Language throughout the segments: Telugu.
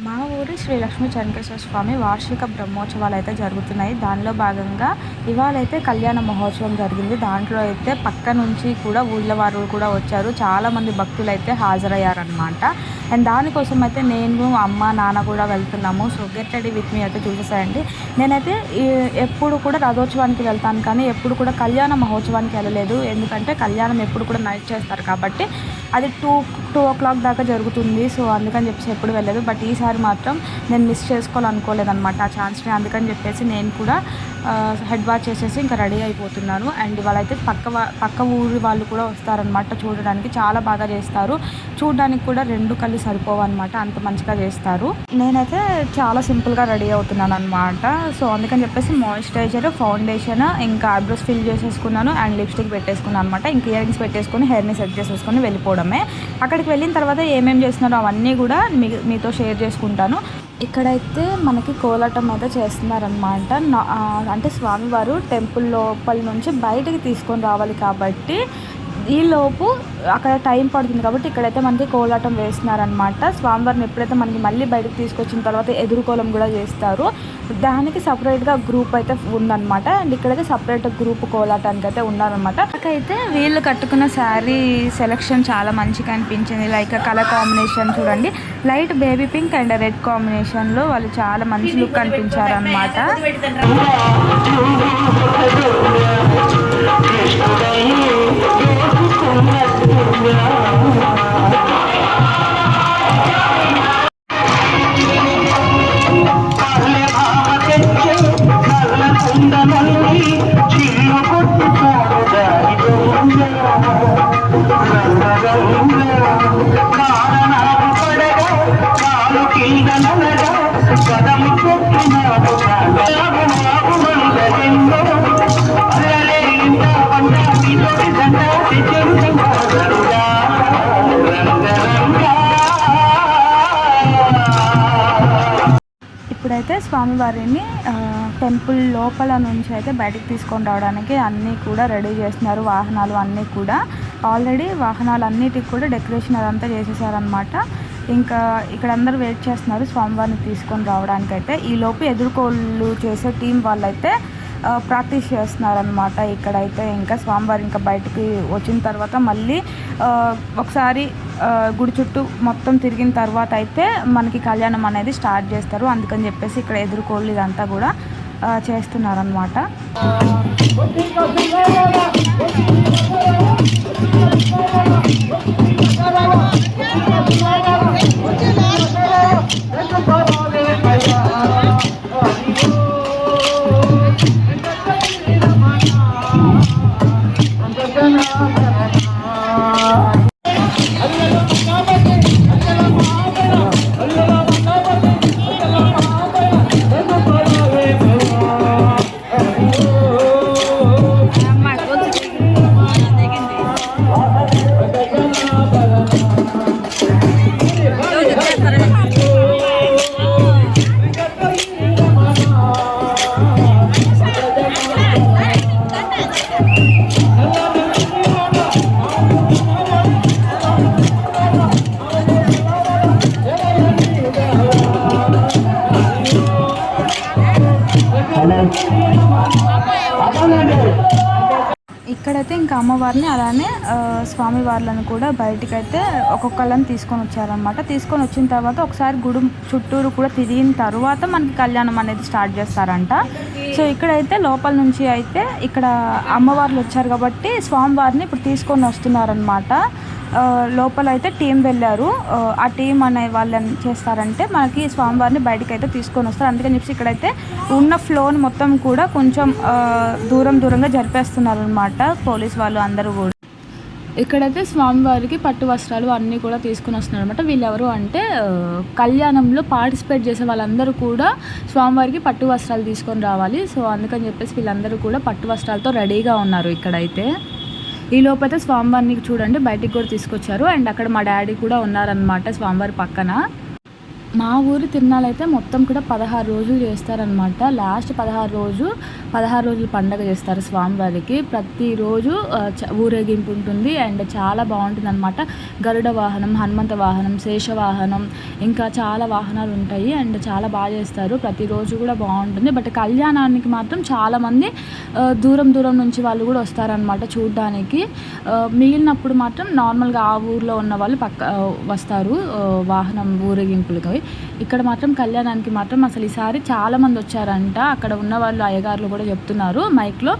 మా ఊరి శ్రీ లక్ష్మీ చెన్నకేశ్వర స్వామి వార్షిక బ్రహ్మోత్సవాలు అయితే జరుగుతున్నాయి. దానిలో భాగంగా ఇవాళైతే కళ్యాణ మహోత్సవం జరిగింది. దాంట్లో అయితే పక్క నుంచి కూడా ఊళ్ళ వారు కూడా వచ్చారు. చాలామంది భక్తులు అయితే హాజరయ్యారనమాట. అండ్ దానికోసం అయితే నేను, అమ్మ, నాన్న కూడా వెళ్తున్నాము. So get ready with me అయితే చూసేసాయండి. నేనైతే ఎప్పుడు కూడా రథోత్సవానికి వెళ్తాను, కానీ ఎప్పుడు కూడా కళ్యాణ మహోత్సవానికి వెళ్ళలేదు. ఎందుకంటే కళ్యాణం ఎప్పుడు కూడా నైట్ చేస్తారు కాబట్టి అది 2 o'clock దాకా జరుగుతుంది. సో అందుకని చెప్పేసి ఎప్పుడు వెళ్ళలేదు. బట్ ఈసారి మాత్రం నేను మిస్ చేసుకోవాలనుకోలేదన్నమాట ఆ ఛాన్స్ని. అందుకని చెప్పేసి నేను కూడా హెడ్ వాష్ చేసేసి ఇంకా రెడీ అయిపోతున్నాను. అండ్ వాళ్ళైతే పక్క ఊరి వాళ్ళు కూడా వస్తారనమాట చూడడానికి. చాలా బాగా చేస్తారు. చూడడానికి కూడా 2 కళ్ళు సరిపోవన్నమాట, అంత మంచిగా చేస్తారు. నేనైతే చాలా సింపుల్గా రెడీ అవుతున్నాను అనమాట. సో అందుకని చెప్పేసి మాయిశ్చరైజర్, ఫౌండేషన్, ఇంకా ఐబ్రోస్ ఫిల్ చేసేసుకున్నాను అండ్ లిప్స్టిక్ పెట్టేసుకున్నాను అనమాట. ఇంక ఇయర్ రింగ్స్ పెట్టేసుకొని హెయిర్ని సెట్ చేసేసుకొని వెళ్ళిపోవడమే. అక్కడికి వెళ్ళిన తర్వాత ఏమేమి చేస్తున్నారో అవన్నీ కూడా మీతో షేర్ చేసుకుంటాను. ఇక్కడైతే మనకి కోలాటం అయితే చేస్తున్నారనమాట. అంటే స్వామివారు టెంపుల్ లోపల నుంచి బయటకి తీసుకొని రావాలి కాబట్టి ఈలోపు అక్కడ టైం పడుతుంది కాబట్టి ఇక్కడైతే మనకి కోలాటం వేస్తున్నారనమాట. స్వామివారిని ఎప్పుడైతే మనకి మళ్ళీ బయటకు తీసుకొచ్చిన తర్వాత ఎదుర్కోలం కూడా చేస్తారు. దానికి సపరేట్గా గ్రూప్ అయితే ఉందన్నమాట. అండ్ ఇక్కడైతే సపరేట్ గ్రూప్ కోలాటానికి అయితే ఉన్నారనమాట. నాకైతే వీళ్ళు కట్టుకున్న శారీ సెలెక్షన్ చాలా మంచిగా అనిపించింది. లైక్ కలర్ కాంబినేషన్ చూడండి, light baby pink and red కాంబినేషన్లో వాళ్ళు చాలా మంచి లుక్ అనిపించారనమాట. ఇప్పుడైతే స్వామివారిని టెంపుల్ లోపల నుంచి అయితే బయటకు తీసుకొని రావడానికి అన్నీ కూడా రెడీ చేస్తున్నారు. వాహనాలు అన్నీ కూడా ఆల్రెడీ వాహనాలన్నిటికి కూడా డెకరేషన్ అదంతా చేసేసారనమాట. ఇంకా ఇక్కడ అందరూ వెయిట్ చేస్తున్నారు స్వామివారిని తీసుకొని రావడానికి. అయితే ఈలోపు ఎదుర్కోళ్ళు చేసే టీం వాళ్ళైతే ప్రాక్టీస్ చేస్తున్నారనమాట. ఇక్కడైతే ఇంకా స్వామివారి ఇంకా బయటికి వచ్చిన తర్వాత మళ్ళీ ఒకసారి గుడి చుట్టూ మొత్తం తిరిగిన తర్వాత అయితే మనకి కళ్యాణం అనేది స్టార్ట్ చేస్తారు. అందుకని చెప్పేసి ఇక్కడ ఎదుర్కోళ్ళు ఇదంతా కూడా చేస్తున్నారనమాట. ఇక్కడైతే ఇంకా అమ్మవారిని అలానే స్వామివార్లను కూడా బయటికైతే ఒక్కొక్కళ్ళని తీసుకొని వచ్చారనమాట. తీసుకొని వచ్చిన తర్వాత ఒకసారి గుడి చుట్టూరు కూడా తిరిగిన తర్వాత మనకి కళ్యాణం అనేది స్టార్ట్ చేస్తారంట. సో ఇక్కడైతే లోపల నుంచి అయితే ఇక్కడ అమ్మవార్లు వచ్చారు కాబట్టి స్వామివారిని ఇప్పుడు తీసుకొని వస్తున్నారనమాట. లోపల అయితే టీం వెళ్ళారు. ఆ టీం అనే వాళ్ళు ఏం చేస్తారంటే మనకి స్వామివారిని బయటకు అయితే తీసుకొని వస్తారు. అందుకని చెప్పి ఇక్కడైతే ఉన్న ఫ్లోని మొత్తం కూడా కొంచెం దూరంగా జరిపేస్తున్నారు అనమాట పోలీస్ వాళ్ళు అందరూ కూడా. ఇక్కడైతే స్వామివారికి పట్టు వస్త్రాలు అన్నీ కూడా తీసుకుని వస్తున్నారు అనమాట. వీళ్ళెవరు అంటే కళ్యాణంలో పార్టిసిపేట్ చేసే వాళ్ళందరూ కూడా స్వామివారికి పట్టు వస్త్రాలు తీసుకొని రావాలి. సో అందుకని చెప్పేసి వీళ్ళందరూ కూడా పట్టు వస్త్రాలతో రెడీగా ఉన్నారు ఇక్కడైతే. ఈ లోపైతే స్వామివారిని చూడండి బయటికి కూడా తీసుకొచ్చారు. అండ్ అక్కడ మా డాడీ కూడా ఉన్నారనమాట స్వామివారి పక్కన. మా ఊరి తిరునాళ్ళైతే మొత్తం కూడా 16 రోజులు చేస్తారనమాట. లాస్ట్ 16 రోజులు పండగ చేస్తారు స్వామివారికి. ప్రతిరోజు ఊరేగింపు ఉంటుంది అండ్ చాలా బాగుంటుందన్నమాట. గరుడ వాహనం, హనుమంత వాహనం, శేషవాహనం, ఇంకా చాలా వాహనాలు ఉంటాయి అండ్ చాలా బాగా చేస్తారు. ప్రతిరోజు కూడా బాగుంటుంది. బట్ కళ్యాణానికి మాత్రం చాలామంది దూరం నుంచి వాళ్ళు కూడా వస్తారనమాట చూడడానికి. మిగిలినప్పుడు మాత్రం నార్మల్గా ఆ ఊర్లో ఉన్న వాళ్ళు వస్తారు వాహనం ఊరేగింపులకి. ఇక్కడ మాత్రం కళ్యాణానికి మాత్రం అసలు ఈసారి చాలామంది వచ్చారంట. అక్కడ ఉన్న వాళ్ళు అయ్యగారులు కూడా చెప్తున్నారు మైక్లో,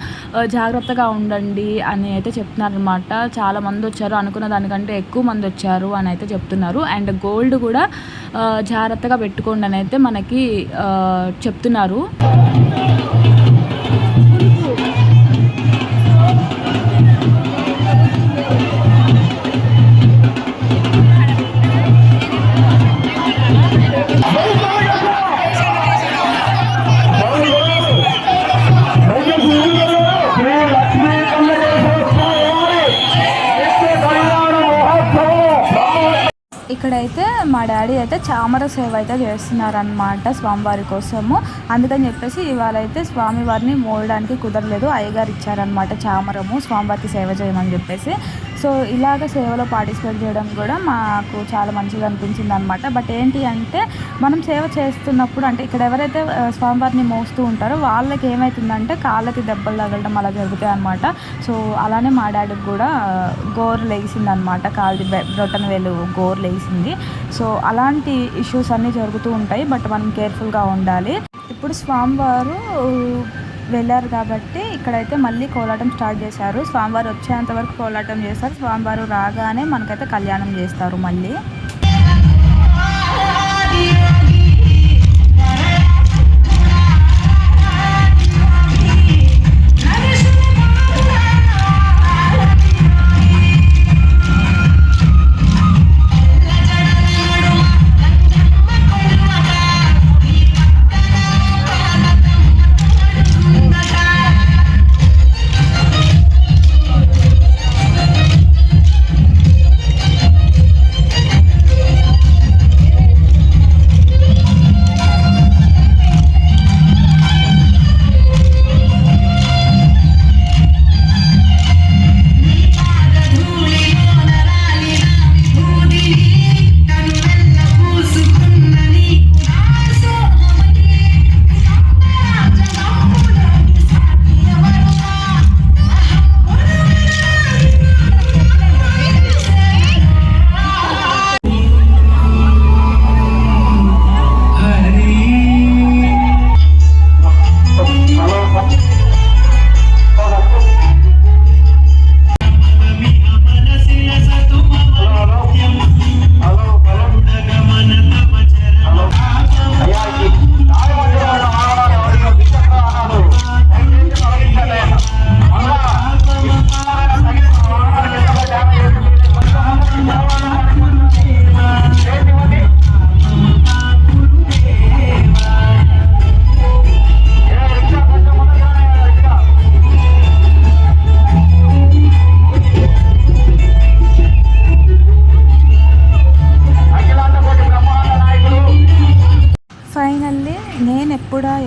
జాగ్రత్తగా ఉండండి అని అయితే చెప్తున్నారు అనమాట. చాలామంది వచ్చారు, అనుకున్న దానికంటే ఎక్కువ మంది వచ్చారు అని అయితే చెప్తున్నారు. అండ్ గోల్డ్ కూడా జాగ్రత్తగా పెట్టుకోండి అని అయితే మనకి చెప్తున్నారు. ఇక్కడైతే మా డాడీ అయితే చామర సేవ అయితే చేస్తున్నారనమాట స్వామివారి కోసము. అందుకని చెప్పేసి ఇవాళ అయితే స్వామివారిని మోయడానికి కుదరలేదు, అయ్యగారు ఇచ్చారనమాట చామరము స్వామివారికి సేవ చేయమని చెప్పేసి. సో ఇలాగ సేవలో పార్టిసిపేట్ చేయడం కూడా మాకు చాలా మంచిగా అనిపించింది అనమాట. బట్ ఏంటి అంటే మనం సేవ చేస్తున్నప్పుడు అంటే ఇక్కడ ఎవరైతే స్వామివారిని మోస్తూ ఉంటారో వాళ్ళకి ఏమవుతుందంటే కాళ్ళకి దెబ్బలు తగలడం అలా జరుగుతాయి అనమాట. సో అలానే మా డాడీకి కూడా గోరు లేచింది అనమాట, కాళ్ళది బ్రొటన వేలు గోరు లేచింది. సో అలాంటి ఇష్యూస్ అన్నీ జరుగుతూ ఉంటాయి. బట్ మనం కేర్ఫుల్గా ఉండాలి. ఇప్పుడు స్వామివారు వెళ్ళారు కాబట్టి ఇక్కడైతే మళ్ళీ కోలాటం స్టార్ట్ చేశారు. స్వామివారు వచ్చేంత వరకు కోలాటం చేస్తారు. స్వామివారు రాగానే మనకైతే కళ్యాణం చేస్తారు మళ్ళీ.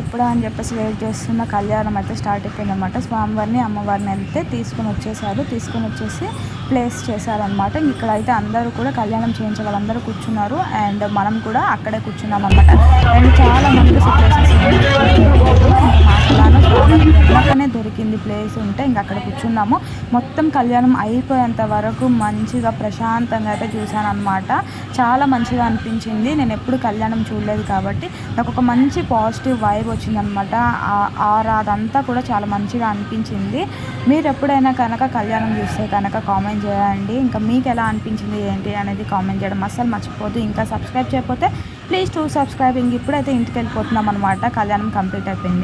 ఎప్పుడా అని చెప్పేసి వెయిట్ చేస్తున్న కళ్యాణం అయితే స్టార్ట్ అయిపోయింది అనమాట. స్వామివారిని అమ్మవారిని అయితే తీసుకొని వచ్చేసి ప్లేస్ చేశారనమాట. ఇక్కడ అయితే అందరూ కూడా కళ్యాణం చేయించే వాళ్ళందరూ కూర్చున్నారు అండ్ మనం కూడా అక్కడే కూర్చున్నాం అనమాట. అండ్ చాలా మంది మాకనే దొరికింది ప్లేస్ ఉంటే ఇంక అక్కడ కూర్చున్నాము. మొత్తం కళ్యాణం అయిపోయేంత వరకు మంచిగా ప్రశాంతంగా అయితే చూశాను అనమాట. చాలా మంచిగా అనిపించింది. నేను ఎప్పుడు కళ్యాణం చూడలేదు కాబట్టి నాకు ఒక మంచి పాజిటివ్ వైబ్ వచ్చిందనమాట. అదంతా కూడా చాలా మంచిగా అనిపించింది. మీరు ఎప్పుడైనా కనుక కళ్యాణం చూస్తే కనుక కామెంట్ చేయండి. ఇంకా మీకు ఎలా అనిపించింది ఏంటి అనేది కామెంట్ చేయడం అస్సలు మర్చిపోద్దు. ఇంకా సబ్స్క్రైబ్ చేయకపోతే ప్లీజ్ టు సబ్స్క్రైబ్. ఇంక ఇప్పుడైతే ఇంటికి వెళ్ళిపోతున్నాం అనమాట. కళ్యాణం కంప్లీట్ అయిపోయింది.